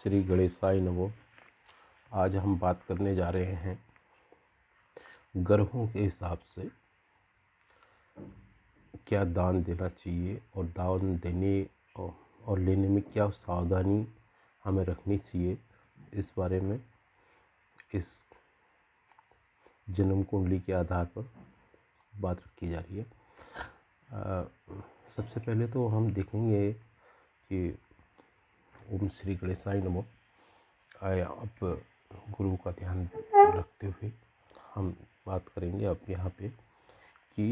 श्री गणेशाय नमो। आज हम बात करने जा रहे हैं ग्रहों के हिसाब से क्या दान देना चाहिए और दान देने और लेने में क्या सावधानी हमें रखनी चाहिए, इस बारे में इस जन्म कुंडली के आधार पर बात की जा रही है। सबसे पहले तो हम देखेंगे कि ओम श्री गणेशाय नमो। अब गुरु का ध्यान रखते हुए हम बात करेंगे अब यहाँ पे कि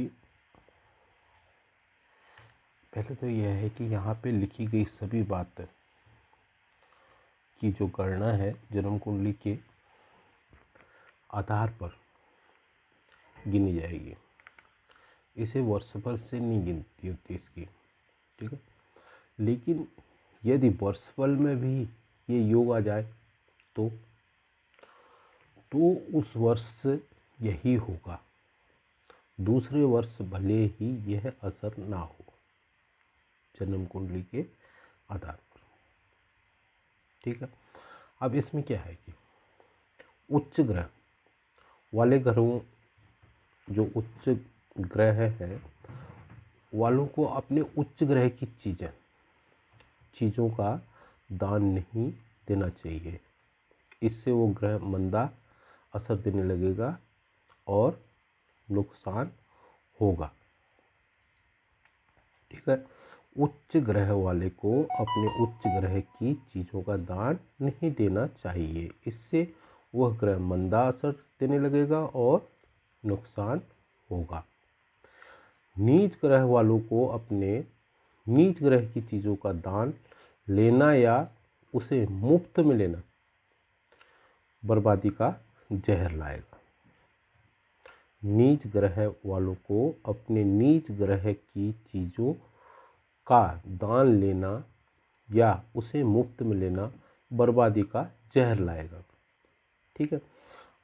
पहले तो यह है कि यहाँ पे लिखी गई सभी बातें की जो गणना है जन्म कुंडली के आधार पर गिनी जाएगी। इसे वर्षफल से नहीं गिनती होती इसकी, ठीक है। लेकिन यदि वर्षफल में भी ये योग आ जाए तो उस वर्ष से यही होगा, दूसरे वर्ष भले ही यह असर ना हो जन्म कुंडली के आधार पर, ठीक है। अब इसमें क्या है कि उच्च ग्रह वाले ग्रहों, जो उच्च ग्रह है वालों को अपने उच्च ग्रह की चीज़ों का दान नहीं देना चाहिए। इससे वो ग्रह मंदा असर देने लगेगा और नुकसान होगा, ठीक है। उच्च ग्रह वाले को अपने उच्च ग्रह की चीज़ों का दान नहीं देना चाहिए। इससे वह ग्रह मंदा असर देने लगेगा और नुकसान होगा। नीच ग्रह वालों को अपने नीच ग्रह की चीज़ों का दान लेना या उसे मुफ्त में लेना बर्बादी का जहर लाएगा। नीच ग्रह वालों को अपने नीच ग्रह की चीज़ों का दान लेना या उसे मुफ्त में लेना बर्बादी का जहर लाएगा, ठीक है।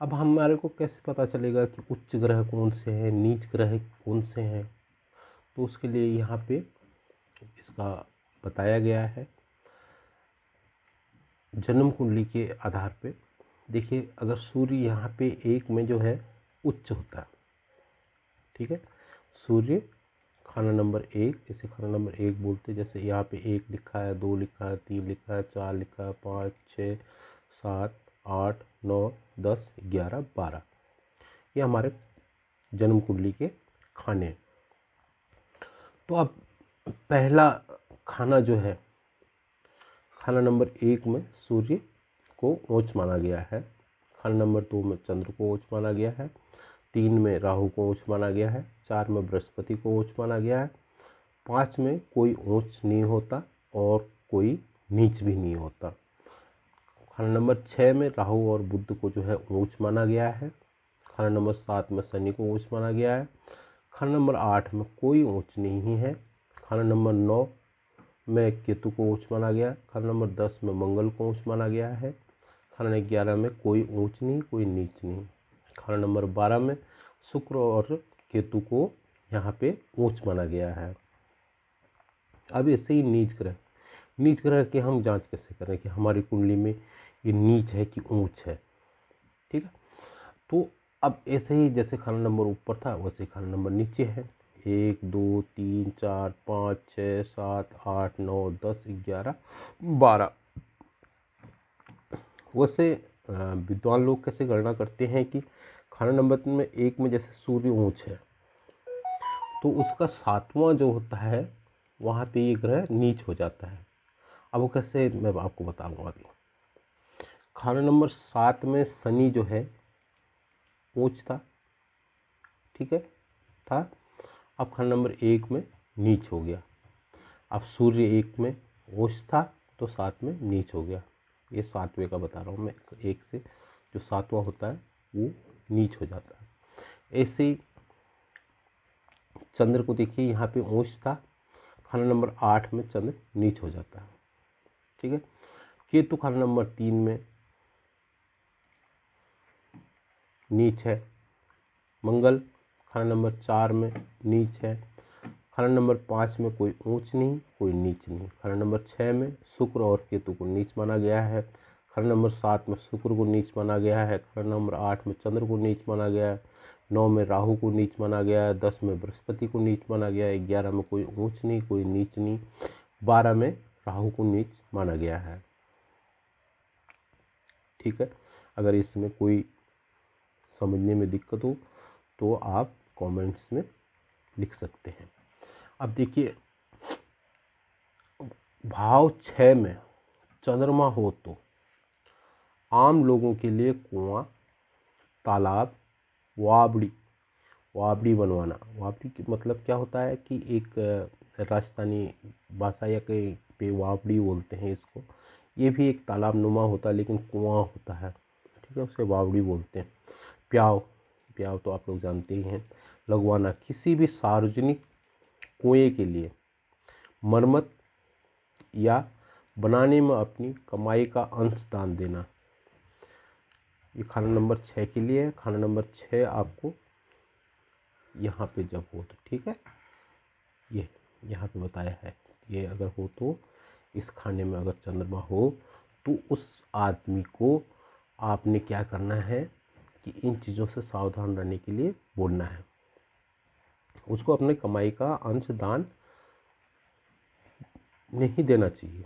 अब हमारे को कैसे पता चलेगा कि उच्च ग्रह कौन से हैं, नीच ग्रह कौन से हैं? तो उसके लिए यहाँ पे इसका बताया गया है जन्म कुंडली के आधार पे। देखिए, अगर सूर्य यहाँ पे एक में जो है उच्च होता है, ठीक है। सूर्य खाना नंबर 1, इसे खाना नंबर 1 बोलते हैं। जैसे यहाँ पे 1 लिखा है, 2 लिखा है, 3 लिखा है, 4 लिखा है, 5, 6, 7, 8, 9, 10, 11, 12, ये हमारे जन्म कुंडली के खाने हैं। तो अब पहला खाना जो है, खाना नंबर 1 में सूर्य को ओच माना गया है, खाना नंबर 2 में चंद्र को ओच माना गया है, 3 में राहु को ओच माना गया है, 4 में बृहस्पति को ओच माना गया है, 5 में कोई ओच नहीं होता और कोई नीच भी नहीं होता। खाना नंबर 6 में राहु और बुध को जो है ओच माना गया है। खाना नंबर 7 में शनि को ओच माना गया है। खाना नंबर 8 में कोई ओच नहीं है। खाना नंबर 9 में केतु को ओच माना गया। खाना नंबर 10 में मंगल को ओच माना गया है। खाना 11 में कोई ऊंच नहीं, कोई नीच नहीं। खाना नंबर 12 में शुक्र और केतु को यहाँ पे ऊंच माना गया है। अब ऐसे ही नीच ग्रह की हम जांच कैसे करें कि हमारी कुंडली में ये नीच है कि ऊंच है, ठीक है। तो अब ऐसे ही जैसे खाना नंबर ऊपर था वैसे खाना नंबर नीचे है। 1, 2, 3, 4, 5, 6, 7, 8, 9, 10, 11, 12। वैसे विद्वान लोग कैसे गणना करते हैं कि खाना नंबर में 1 में जैसे सूर्य ऊंच है तो उसका 7वां जो होता है वहाँ पे ये ग्रह नीच हो जाता है। अब वो कैसे, मैं आपको बताऊंगा अभी। खाना नंबर 7 में शनि जो है ऊंच था, ठीक है, था। अब खाना नंबर 1 में नीच हो गया। अब सूर्य 1 में ऊंच था तो 7 में नीच हो गया। ये 7वें का बता रहा हूँ मैं, 1 से जो 7वां होता है वो नीच हो जाता है। ऐसे ही चंद्र को देखिए, यहाँ पे ऊंच था, खाना नंबर 8 में चंद्र नीच हो जाता है, ठीक है। केतु खाना नंबर 3 में नीच है। मंगल खाना नंबर 4 में नीच है। खाना नंबर 5 में कोई ऊंच नहीं कोई नीच नहीं। खाना नंबर 6 में शुक्र और केतु को नीच माना गया है। खाना नंबर 7 में शुक्र को नीच माना गया है। खाना नंबर 8 में चंद्र को नीच माना गया है। 9 में राहु को नीच माना गया है। 10 में बृहस्पति को नीच माना गया है। 11 में कोई ऊंच नहीं कोई नीच नहीं। 12 में राहु को नीच माना गया है। ठीक है, अगर इसमें कोई समझने में दिक्कत हो तो आप कमेंट्स में लिख सकते हैं। अब देखिए, भाव 6 में चंद्रमा हो तो आम लोगों के लिए कुआं, तालाब, वावड़ी बनवाना। वावड़ी की मतलब क्या होता है कि एक राजस्थानी भाषा या कहीं पे वावड़ी बोलते हैं इसको। ये भी एक तालाब नुमा होता है लेकिन कुआं होता है, ठीक है, उसे वावड़ी बोलते हैं। प्याव तो आप लोग जानते ही हैं। लगवाना, किसी भी सार्वजनिक कुएं के लिए मरम्मत या बनाने में अपनी कमाई का अंश दान देना। ये खाना नंबर 6 के लिए है। खाना नंबर 6 आपको यहाँ पे जब हो तो, ठीक है, ये यहाँ पे बताया है। ये अगर हो तो इस खाने में अगर चंद्रमा हो तो उस आदमी को आपने क्या करना है कि इन चीज़ों से सावधान रहने के लिए बोलना है। उसको अपने कमाई का अंश दान नहीं देना चाहिए।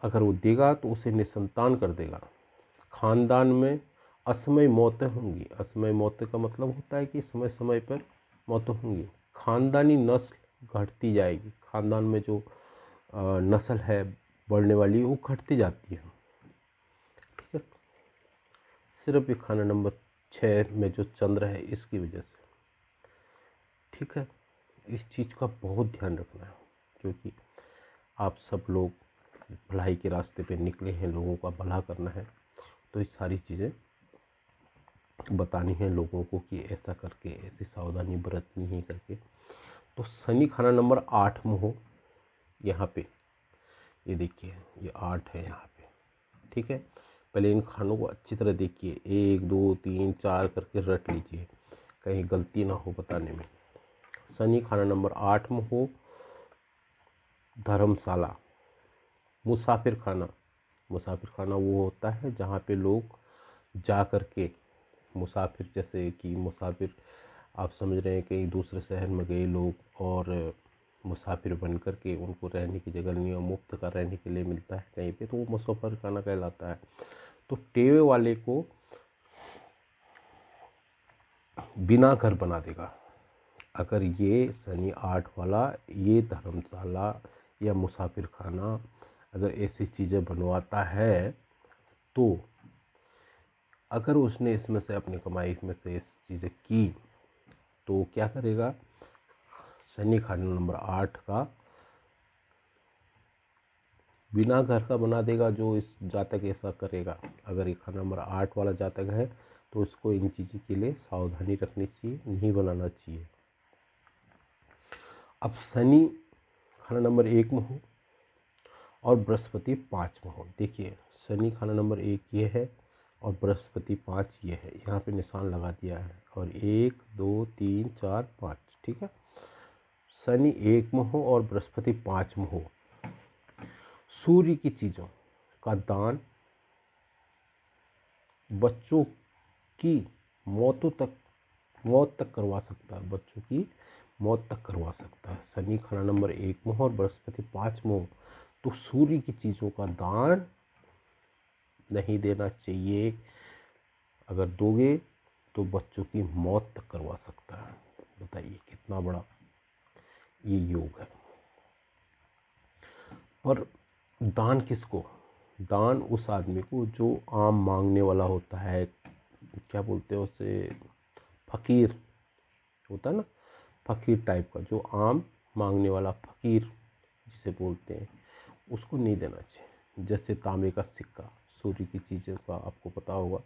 अगर वो देगा तो उसे निसंतान कर देगा। खानदान में असमय मौतें होंगी। असमय मौतें का मतलब होता है कि समय समय पर मौतें होंगी। खानदानी नस्ल घटती जाएगी। खानदान में जो नस्ल है बढ़ने वाली वो घटती जाती है, ठीक है, सिर्फ ये खाना नंबर 6 में जो चंद्र है इसकी वजह से, ठीक है। इस चीज़ का बहुत ध्यान रखना है क्योंकि आप सब लोग भलाई के रास्ते पे निकले हैं, लोगों का भला करना है, तो ये सारी चीज़ें बतानी है लोगों को कि ऐसा करके ऐसी सावधानी बरतनी है करके। तो शनि खाना नंबर 8 में हो यहाँ पे, ये देखिए ये 8 है यहाँ पे, ठीक है। पहले इन खानों को अच्छी तरह देखिए, 1 2 3 4 करके रट लीजिए, कहीं गलती ना हो बताने में। शनि खाना नंबर 8 में हो धर्मशाला। मुसाफिर खाना वो होता है जहाँ पे लोग जा कर के मुसाफिर, जैसे कि मुसाफिर आप समझ रहे हैं कहीं दूसरे शहर में गए लोग और मुसाफिर बन कर के उनको रहने की जगह नहीं और मुफ्त का रहने के लिए मिलता है कहीं पे, तो वो मुसाफिर खाना कहलाता है। तो टेवे वाले को बिना घर बना देगा। अगर ये शनि 8 वाला ये धर्मशाला या मुसाफिर खाना अगर ऐसी चीज़ें बनवाता है तो अगर उसने इसमें से अपनी कमाई में से इस चीज़ें की तो क्या करेगा, शनि खाना नंबर 8 का बिना घर का बना देगा। जो इस जातक ऐसा करेगा, अगर ये खाना नंबर 8 वाला जातक है तो उसको इन चीज़ों के लिए सावधानी रखनी चाहिए, नहीं बनाना चाहिए। अब शनि खाना नंबर 1 में हो और बृहस्पति 5 में हो। देखिए शनि खाना नंबर 1 ये है और बृहस्पति 5 ये है, यहाँ पे निशान लगा दिया है, और 1 2 3 4 5, ठीक है। शनि 1 में हो और बृहस्पति 5 में हो, सूर्य की चीज़ों का दान बच्चों की मौत तक करवा सकता है, बच्चों की मौत तक करवा सकता है। शनि खाना नंबर 1 में हो और बृहस्पति 5 में हो तो सूर्य की चीज़ों का दान नहीं देना चाहिए। अगर दोगे तो बच्चों की मौत तक करवा सकता है। बताइए कितना बड़ा ये योग है। और दान किसको, दान उस आदमी को जो आम मांगने वाला होता है, क्या बोलते हैं उसे, फकीर होता है ना, फकीर टाइप का, जो आम मांगने वाला फकीर जिसे बोलते हैं, उसको नहीं देना चाहिए। जैसे तांबे का सिक्का, सूर्य की चीज़ों का आपको पता होगा,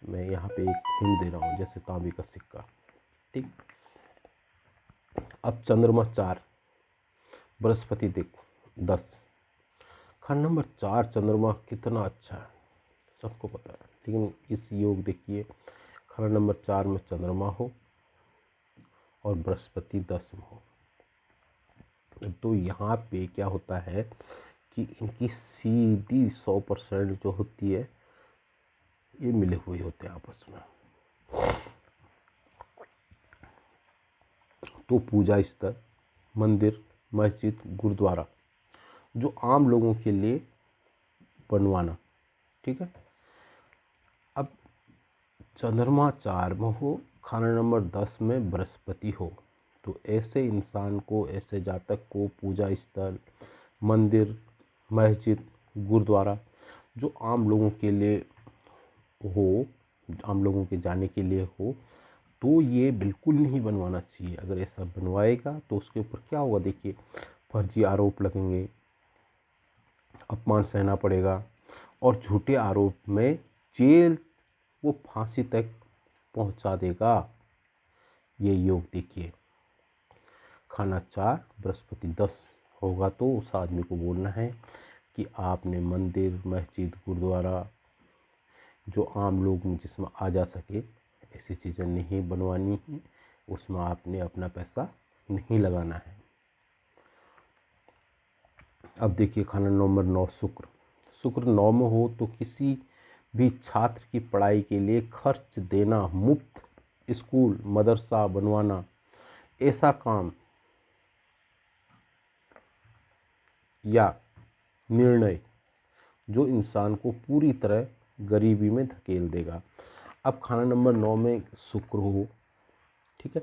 मैं यहाँ पे एक हिंट दे रहा हूँ, जैसे तांबे का सिक्का, ठीक। अब चंद्रमा 4, बृहस्पति 10, खाना नंबर 4 चंद्रमा कितना अच्छा है सबको पता है, लेकिन इस योग देखिए खाना नंबर 4 में चंद्रमा हो और बृहस्पति 10 में हो, तो यहाँ पे क्या होता है कि इनकी सीधी 100% जो होती है ये मिले हुए होते हैं आपस में। तो पूजा स्थल, मंदिर, मस्जिद, गुरुद्वारा जो आम लोगों के लिए बनवाना, ठीक है। अब चंद्रमा 4 में हो, खाना नंबर 10 में बृहस्पति हो, तो ऐसे इंसान को, ऐसे जातक को पूजा स्थल, मंदिर, मस्जिद, गुरुद्वारा जो आम लोगों के लिए हो, आम लोगों के जाने के लिए हो, तो ये बिल्कुल नहीं बनवाना चाहिए। अगर ऐसा बनवाएगा तो उसके ऊपर क्या होगा देखिए, फर्जी आरोप लगेंगे, अपमान सहना पड़ेगा और झूठे आरोप में जेल, वो फांसी तक पहुंचा देगा। ये योग देखिए, खाना 4 बृहस्पति 10 होगा तो उस आदमी को बोलना है कि आपने मंदिर, मस्जिद, गुरुद्वारा जो आम लोग जिसमें आ जा सके ऐसी चीज़ें नहीं बनवानी है, उसमें आपने अपना पैसा नहीं लगाना है। अब देखिए खाना नंबर 9 शुक्र। शुक्र 9 में हो तो किसी भी छात्र की पढ़ाई के लिए खर्च देना, मुफ्त स्कूल मदरसा बनवाना, ऐसा काम या निर्णय जो इंसान को पूरी तरह गरीबी में धकेल देगा। अब खाना नंबर 9 में शुक्र हो, ठीक है,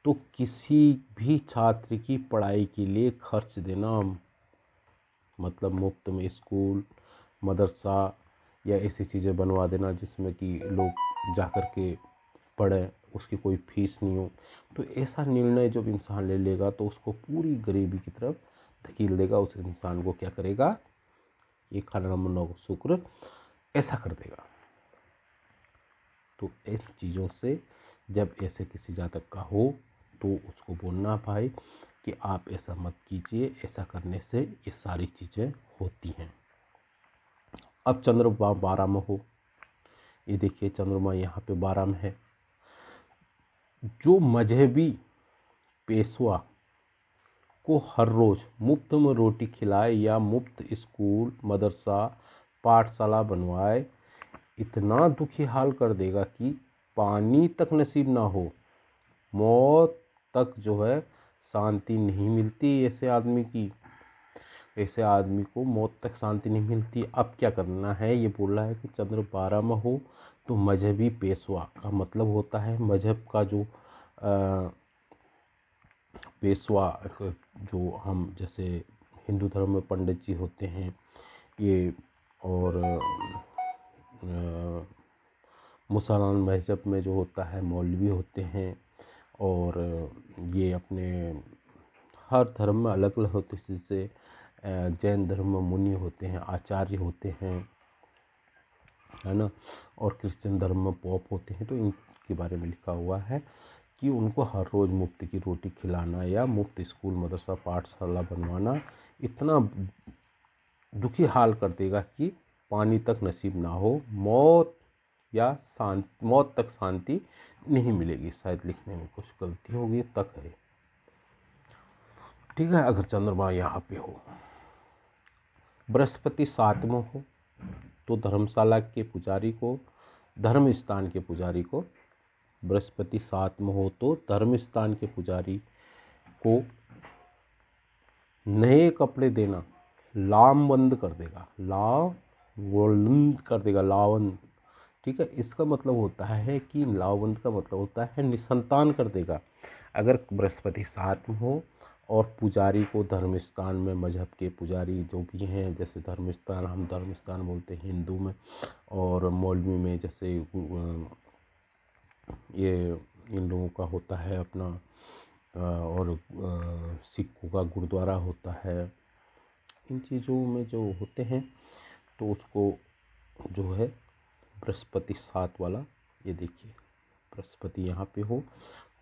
तो किसी भी छात्र की पढ़ाई के लिए खर्च देना, मतलब मुफ्त में स्कूल मदरसा या ऐसी चीज़ें बनवा देना जिसमें कि लोग जा कर के पढ़ें, उसकी कोई फीस नहीं हो। तो ऐसा निर्णय जब इंसान ले लेगा तो उसको पूरी गरीबी की तरफ धकेल देगा। उस इंसान को क्या करेगा, ये खाना नंबर 9 शुक्र ऐसा कर देगा। तो इन चीज़ों से जब ऐसे किसी जातक का हो तो उसको बोलना भाई कि आप ऐसा मत कीजिए, ऐसा करने से ये सारी चीज़ें होती हैं। अब चंद्रमा 12 में हो, ये देखिए चंद्रमा यहाँ पे 12 में है, जो मजहबी पेशवा को हर रोज़ मुफ्त में रोटी खिलाए या मुफ्त स्कूल मदरसा पाठशाला बनवाए, इतना दुखी हाल कर देगा कि पानी तक नसीब ना हो, मौत तक जो है शांति नहीं मिलती ऐसे आदमी की, ऐसे आदमी को मौत तक शांति नहीं मिलती। अब क्या करना है, ये बोल रहा है कि चंद्र 12 में हो तो मजहबी पेशवा का मतलब होता है मजहब का जो पेशवा, जो हम जैसे हिंदू धर्म में पंडित जी होते हैं ये, और मुसलमान मजहब में जो होता है मौलवी होते हैं, और ये अपने हर धर्म में अलग अलग होते हैं। जैसे जैन धर्म में मुनि होते हैं, आचार्य होते हैं, है ना, और क्रिश्चियन धर्म में पॉप होते हैं। तो इनके बारे में लिखा हुआ है कि उनको हर रोज़ मुफ्त की रोटी खिलाना या मुफ्त स्कूल मदरसा पाठशाला बनवाना इतना दुखी हाल कर देगा कि पानी तक नसीब ना हो, मौत या मौत तक शांति नहीं मिलेगी। शायद लिखने में कुछ गलती होगी, तक है, ठीक है। अगर चंद्रमा यहाँ पे हो, बृहस्पति 7 में हो तो धर्मशाला के पुजारी को, धर्म स्थान के पुजारी को, बृहस्पति 7 में हो तो धर्म स्थान के पुजारी को नए कपड़े देना लामबंद कर देगा, लावबंद कर देगा, लावबंद, ठीक है। इसका मतलब होता है कि लावबंद का मतलब होता है निसंतान कर देगा। अगर बृहस्पति 7 में हो और पुजारी को धर्म स्थान में, मजहब के पुजारी जो भी हैं, जैसे धर्म स्थान, हम धर्म स्थान बोलते हैं हिंदू में, और मौलवी में जैसे ये इन लोगों का होता है अपना, और सिखों का गुरुद्वारा होता है। इन चीज़ों में जो होते हैं तो उसको जो है बृहस्पति 7 वाला, ये देखिए बृहस्पति यहाँ पे हो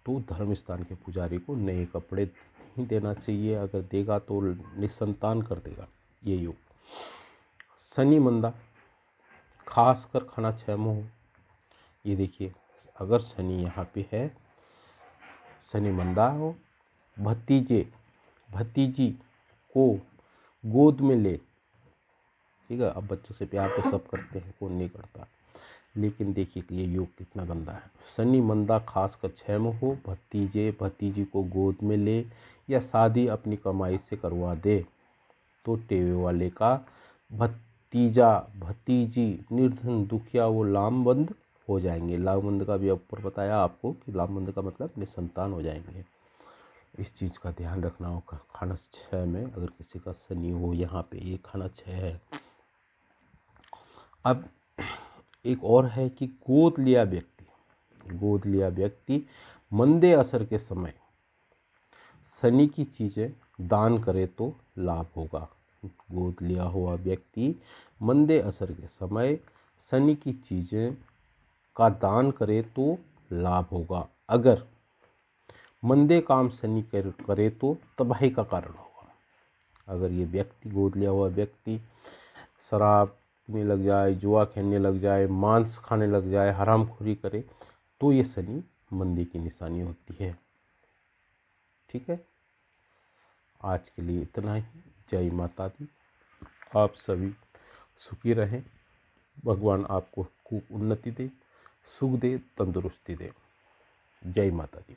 तो धर्म स्थान के पुजारी को नए कपड़े नहीं देना चाहिए, अगर देगा तो निसंतान कर देगा ये योग। शनि मंदा, खासकर खाना 6 में हो, ये देखिए अगर शनि यहाँ पे है, शनि मंदा हो, भतीजे भतीजी को गोद में ले, ठीक है। अब बच्चों से प्यार तो सब करते हैं, कौन नहीं करता, लेकिन देखिए कि ये योग कितना गंदा है। शनि मंदा खासकर 6 में हो, भतीजे भतीजी को गोद में ले या शादी अपनी कमाई से करवा दे तो टेवे वाले का भतीजा भतीजी निर्धन दुखिया वो लामबंद हो जाएंगे। लामबंद का भी ऊपर बताया आपको कि लामबंद का मतलब निसंतान हो जाएंगे। इस चीज़ का ध्यान रखना होगा। खाना 6 में अगर किसी का शनि हो, यहाँ पे ये खाना 6 है। अब एक और है कि गोद लिया व्यक्ति मंदे असर के समय शनि की चीज़ें दान करे तो लाभ होगा। गोद लिया हुआ व्यक्ति मंदे असर के समय शनि की चीज़ें का दान करे तो लाभ होगा। अगर मंदे काम शनि करे तो तबाही का कारण होगा। अगर ये व्यक्ति, गोद लिया हुआ व्यक्ति, शराब पीने लग जाए, जुआ खेलने लग जाए, मांस खाने लग जाए, हरामखोरी करे, तो ये शनि मंदी की निशानी होती है। ठीक है, आज के लिए इतना ही। जय माता दी। आप सभी सुखी रहें, भगवान आपको खूब उन्नति दे, सुख दे, तंदुरुस्ती दे। जय माता दी।